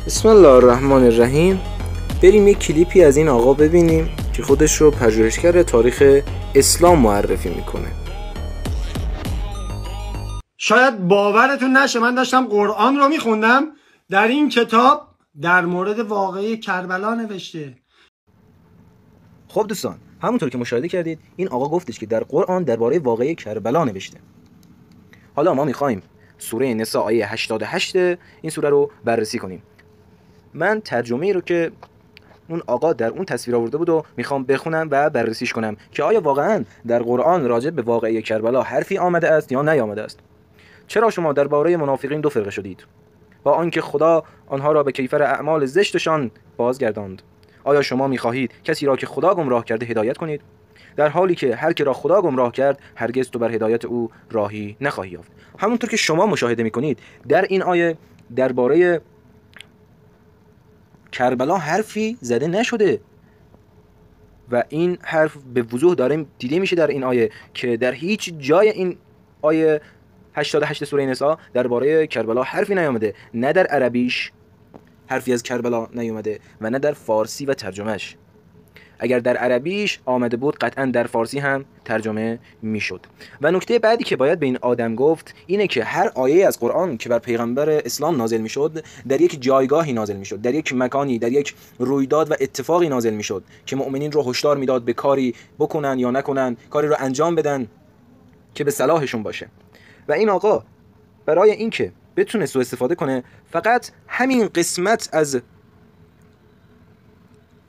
بسم الله الرحمن الرحیم. بریم یک کلیپی از این آقا ببینیم که خودش رو پژوهشگر تاریخ اسلام معرفی میکنه. شاید باورتون نشه، من داشتم قرآن رو میخوندم، در این کتاب در مورد واقعه کربلا نوشته. خب دوستان، همونطور که مشاهده کردید این آقا گفتش که در قرآن درباره واقعه کربلا نوشته. حالا ما میخوایم سوره نساء آیه 88 این سوره رو بررسی کنیم. من ترجمه رو که اون آقا در اون تصویر آورده بود و میخوام بخونم و بررسیش کنم که آیا واقعا در قرآن راجع به واقعه کربلا حرفی آمده است یا نیامده است. چرا شما درباره منافقین دو فرقه شدید با آنکه خدا آنها را به کیفر اعمال زشتشان بازگرداند؟ آیا شما میخواهید کسی را که خدا گمراه کرده هدایت کنید، در حالی که هر کی را خدا گمراه کرد هرگز تو بر هدایت او راهی نخواهی یافت؟ همونطور که شما مشاهده میکنید در این آیه درباره کربلا حرفی زده نشده و این حرف به وضوح داره دیده میشه در این آیه که در هیچ جای این آیه 88 سوره نساء درباره کربلا حرفی نیامده، نه در عربیش حرفی از کربلا نیامده و نه در فارسی و ترجمهش. اگر در عربیش آمده بود قطعا در فارسی هم ترجمه میشد. و نکته بعدی که باید به این آدم گفت اینه که هر آیه از قرآن که بر پیغمبر اسلام نازل میشد در یک جایگاهی نازل میشد، در یک مکانی، در یک رویداد و اتفاقی نازل میشد که مؤمنین رو هشدار میداد به کاری بکنن یا نکنن، کاری رو انجام بدن که به صلاحشون باشه. و این آقا برای اینکه بتونه سوء استفاده کنه فقط همین قسمت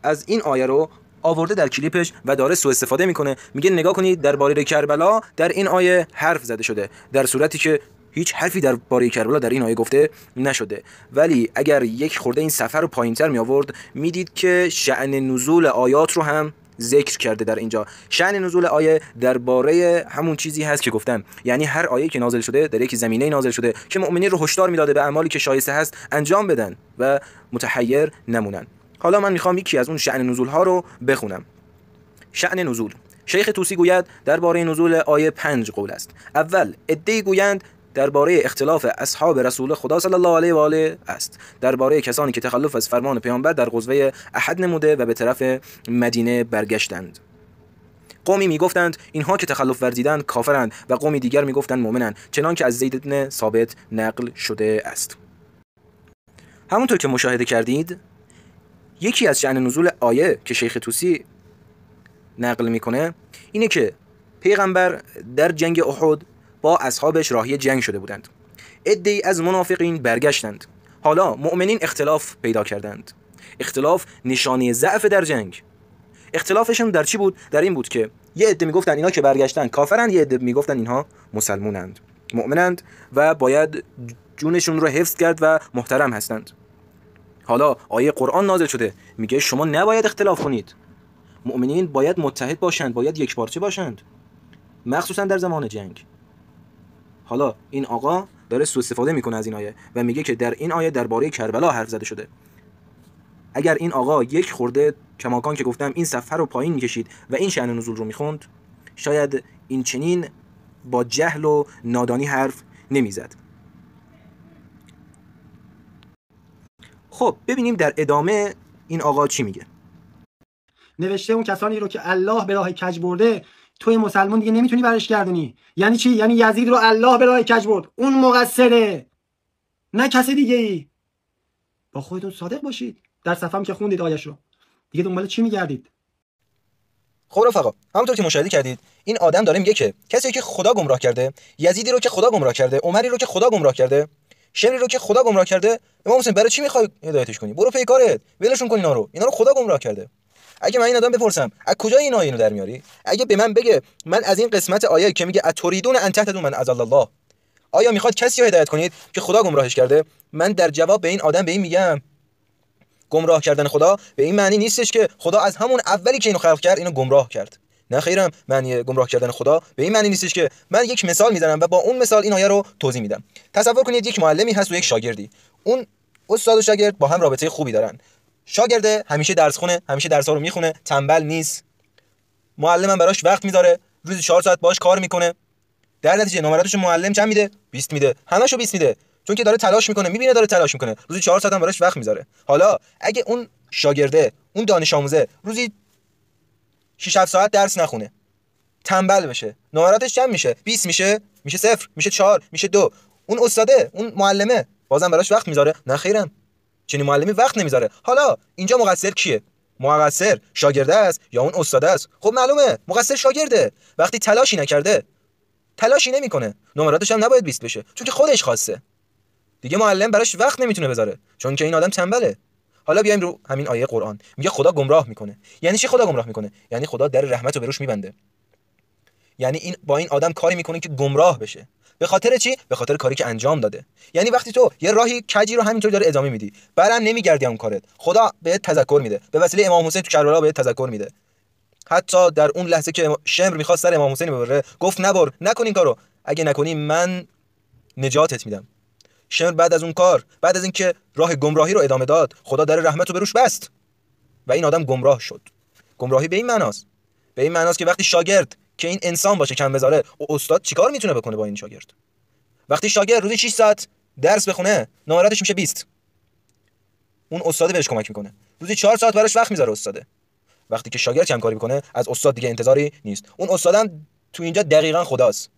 از این آیه رو آورده در کلیپش و داره سوء استفاده میکنه. میگه نگاه کنید درباره کربلا در این آیه حرف زده شده، در صورتی که هیچ حرفی درباره کربلا در این آیه گفته نشده. ولی اگر یک خورده این صفحه رو پایینتر می آورد میدید که شأن نزول آیات رو هم ذکر کرده. در اینجا شأن نزول آیه درباره همون چیزی هست که گفتم، یعنی هر آیه که نازل شده در یک زمینه نازل شده که مؤمنین رو هشدار میداده به اعمالی که شایسته هست انجام بدن و متحیر نمونن. حالا من میخوام یکی از اون شأن نزول ها رو بخونم. شأن نزول. شیخ طوسی گوید درباره نزول آیه 5 قول است. اول عده‌ای گویند درباره اختلاف اصحاب رسول خدا صلی الله علیه و آله است، درباره کسانی که تخلف از فرمان پیامبر در غزوه احد نموده و به طرف مدینه برگشتند. قومی میگفتند اینها که تخلف ورزیدند کافرند و قومی دیگر میگفتند مؤمنند، چنان که از زید بن ثابت نقل شده است. همونطور که مشاهده کردید یکی از شأن نزول آیه که شیخ طوسی نقل میکنه اینه که پیغمبر در جنگ احد با اصحابش راهی جنگ شده بودند. عده‌ای از منافقین برگشتند. حالا مؤمنین اختلاف پیدا کردند. اختلاف نشانه ضعف در جنگ. اختلافشون در چی بود؟ در این بود که یه عده میگفتن اینا که برگشتن کافرند، یه عده میگفتن اینها مسلمونند، مؤمنند و باید جونشون رو حفظ کرد و محترم هستند. حالا آیه قرآن نازل شده میگه شما نباید اختلاف کنید، مؤمنین باید متحد باشند، باید یکپارچه باشند، مخصوصا در زمان جنگ. حالا این آقا داره سوء استفاده میکنه از این آیه و میگه که در این آیه درباره کربلا حرف زده شده. اگر این آقا یک خورده کماکان که گفتم این صفحه رو پایین میکشید و این شأن نزول رو میخوند شاید این چنین با جهل و نادانی حرف نمیزد. خب ببینیم در ادامه این آقا چی میگه. نوشته اون کسانی رو که الله به راه کج برده توی مسلمان دیگه نمیتونی برش گردونی. یعنی چی؟ یعنی یزید رو الله به راه کج برد، اون مقصره، نه کسی دیگه ای. با خودتون صادق باشید. در صفحه‌ام که خوندید آیش رو دیگه دنبال چی میگردید؟ خب رفقا، همونطور که مشاهده کردید این آدم داره میگه که کسی که خدا گمراه کرده، یزیدی رو که خدا گمراه کرده، عمری رو که خدا گمراه کرده، شمری رو که خدا گمراه کرده، امام حسین برای چی میخوای هدایتش کنی؟ برو پی کارت، ولشون کن اینا رو خدا گمراه کرده. اگه من این آدم بپرسم از کجا این آیه رو در میاری، اگه به من بگه من از این قسمت آیه که میگه اتریدون ان تهتدوا من اضل الله، آیا میخواد کسی رو هدایت کنید که خدا گمراهش کرده، من در جواب به این آدم به این میگم گمراه کردن خدا به این معنی نیستش که خدا از همون اولی که اینو خلق کرد اینو گمراه کرد. نه خیرم، معنی گمراه کردن خدا به این معنی نیستش که من یک مثال میزنم و با اون مثال این آیه رو توضیح میدم. تصور کنید یک معلمی هست و یک شاگردی. اون استاد و شاگرد با هم رابطه خوبی دارن. شاگرد همیشه درس خونه، همیشه درس‌ها رو میخونه، تنبل نیست. معلمم براش وقت میذاره، روزی 4 ساعت باهاش کار میکنه. در نتیجه نمراتش معلم چند میده؟ 20 میده. همشو 20 میده. چون که داره تلاش میکنه، میبینه داره تلاش میکنه، روزی 4 ساعت هم براش وقت میذاره. حالا اگه اون شاگرده، اون دانش آموزه روزی 6 7 ساعت درس نخونه، تنبل بشه، نمراتش چند میشه؟ 20 میشه 0 میشه 4 میشه 2. اون استاده، اون معلمه بازم براش وقت میذاره؟ نه خیرم، چنین معلمی وقت نمیذاره. حالا اینجا مقصر کیه؟ مقصر شاگرده است یا اون استاده است؟ خب معلومه مقصر شاگرده. وقتی تلاشی نکرده، تلاشی نمیکنه، نمراتش هم نباید 20 بشه، چون که خودش خواسته. دیگه معلم براش وقت نمیتونه بذاره، چون که این آدم تنبله. حالا بیایم رو همین آیه قرآن، میگه خدا گمراه میکنه. یعنی چی خدا گمراه میکنه؟ یعنی خدا در رحمت رو بروش میبنده. یعنی این با این آدم کاری میکنه که گمراه بشه. به خاطر چی؟ به خاطر کاری که انجام داده. یعنی وقتی تو یه راهی کجی رو همینطور داره ادامه میدی، برام نمیگردی اون کارت، خدا بهت تذکر میده. به وسیله امام حسین تو کربلا بهت تذکر میده. حتی در اون لحظه که شمر میخواست سر امام حسین ببره، گفت نبر، نکن این کارو، اگه نکنی من نجاتت میدم. شمر بعد از اون کار، بعد از اینکه راه گمراهی رو ادامه داد، خدا در رحمت رو بروش بست و این آدم گمراه شد. گمراهی به این معناست، به این معناست که وقتی شاگرد که این انسان باشه کم بذاره، و استاد چیکار میتونه بکنه با این شاگرد؟ وقتی شاگرد روزی 6 ساعت درس بخونه، نمراتش میشه 20، اون استاد بهش کمک میکنه. روزی 4 ساعت براش وقت میذاره استاده. وقتی که شاگرد کم کاری میکنه، از استاد دیگه انتظاری نیست. اون استادم تو اینجا دقیقاً خداست.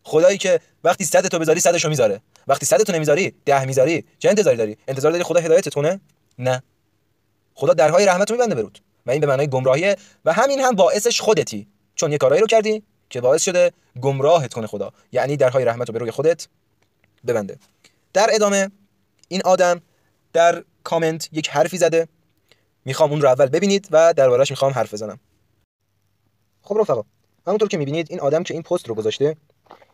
خدایی که وقتی 100 تو بذاری 100 شو میذاره، وقتی 100 تو نمیذاری 10 میذاری، چه انتظاری داری؟ انتظار داری خدا هدایتت کنه؟ نه، خدا درهای رحمت رو میبنده برود و این به معنای گمراهیه و همین هم باعثش خودتی، چون یه کارایی رو کردی که باعث شده گمراهت کنه خدا، یعنی درهای رحمت رو به روی خودت ببنده. در ادامه این آدم در کامنت یک حرفی زده، میخوام اون رو اول ببینید و دربارش میخوام حرف بزنم. خب رفقا، همونطور که میبینید این آدم که این پست رو گذاشته،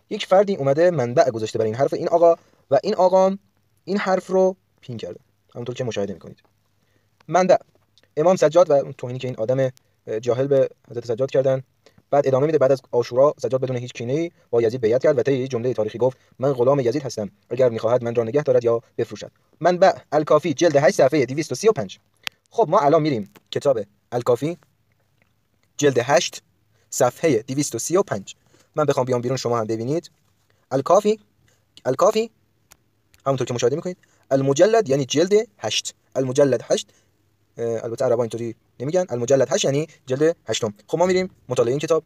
یک فردی اومده منبع گذاشته برای این حرف این آقا و این آقا این حرف رو پین کرده، همونطور که مشاهده میکنید. منبع امام سجاد و توهینی که این آدم جاهل به حضرت سجاد کردن. بعد ادامه میده، بعد از عاشورا سجاد بدون هیچ کینه‌ای با یزید بیعت کرد و طی جمله تاریخی گفت من غلام یزید هستم، اگر میخواهد من را نگه دارد یا بفروشد. منبع الکافی جلد 8 صفحه 235. خب ما الان میریم کتاب الکافی جلد 8 صفحه 235. من بخوام بیام بیرون شما هم ببینید. الکافی همونطور که مشاهده میکنید، المجلد یعنی جلد 8، المجلد 8، البته عربا اینطوری نمیگن، المجلد 8 یعنی جلد 8. خب ما میریم مطالعه این کتاب.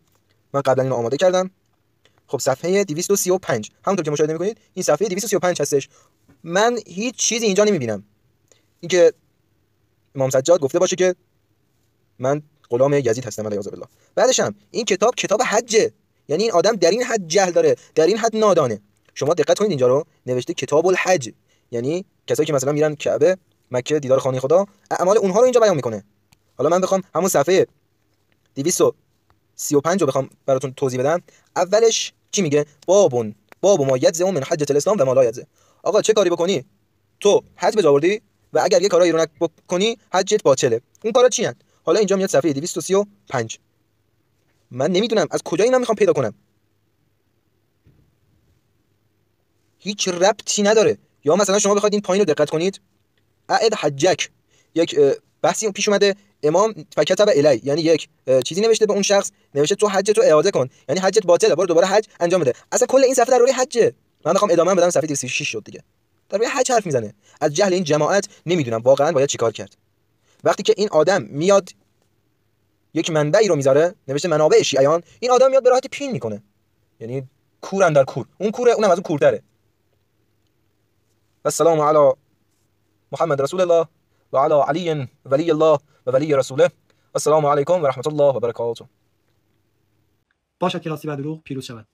من قبلا اینو آماده کردم. خب صفحه 235 همونطور که مشاهده میکنید این صفحه 235 هستش. من هیچ چیزی اینجا نمیبینم اینکه امام سجاد گفته باشه که من غلام یزید هستم علیه بالله. بعدش هم این کتاب حجه، یعنی این آدم در این حد جهل داره، در این حد نادانه. شما دقت کنید اینجا رو نوشته کتاب الحج، یعنی کسایی که مثلا میرن کعبه، مکه، دیدار خانه خدا، اعمال اونها رو اینجا بیان میکنه. حالا من بخوام همون صفحه 235 رو بخوام براتون توضیح بدم، اولش چی میگه؟ باب ما یجزء من حجة الاسلام و ما لا یجزء. آقا چه کاری بکنی تو حج به آوردی و اگر یه کارایی رو نکنی حجت باطله. اون کارا چی هست؟ حالا اینجا میاد صفحه 235. من نمیدونم از کجا اینا میخوام پیدا کنم، هیچ ربطی نداره. یا مثلا شما بخواید این پایین رو دقت کنید، اعد حجک، یک بحثی پیش اومده، امام فکتب الی، یعنی یک چیزی نوشته به اون شخص، نوشته تو حجت رو اعاده کن، یعنی حجت باطله، برو دوباره حج انجام بده. اصلا کل این صفحه درباره حجه. من میخوام ادامه بدم، صفحه 236 شد دیگه، درباره حج حرف میزنه. از جهل این جماعت نمیدونم واقعا باید چیکار کرد. وقتی که این آدم میاد یک منبعی رو میذاره نوشته منابع شیعیان، این آدم میاد به راحتی پین میکنه، یعنی کور اندر کور، اون کوره، اونم از اون کورتره. السلام علی محمد رسول الله و علی علی ولی الله و ولی رسوله. السلام علیکم و رحمت الله و برکاته. باشد که راستی و دروغ پیروز شود.